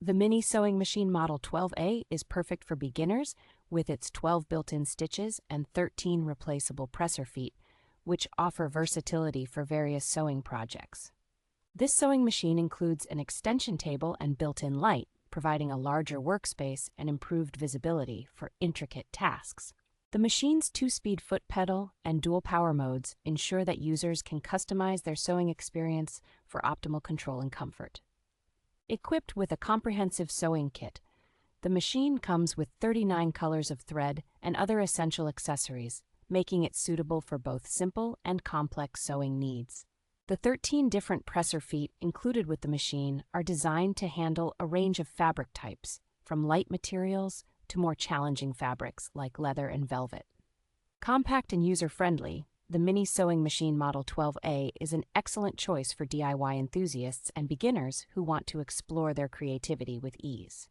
The mini sewing machine Model 12A is perfect for beginners with its 12 built-in stitches and 13 replaceable presser feet, which offer versatility for various sewing projects. This sewing machine includes an extension table and built-in light, providing a larger workspace and improved visibility for intricate tasks. The machine's 2-speed foot pedal and dual power modes ensure that users can customize their sewing experience for optimal control and comfort. Equipped with a comprehensive sewing kit, the machine comes with 39 colors of thread and other essential accessories, making it suitable for both simple and complex sewing needs. The 13 different presser feet included with the machine are designed to handle a range of fabric types, from light materials to more challenging fabrics like leather and velvet. Compact and user-friendly, the Mini Sewing Machine Model 12A is an excellent choice for DIY enthusiasts and beginners who want to explore their creativity with ease.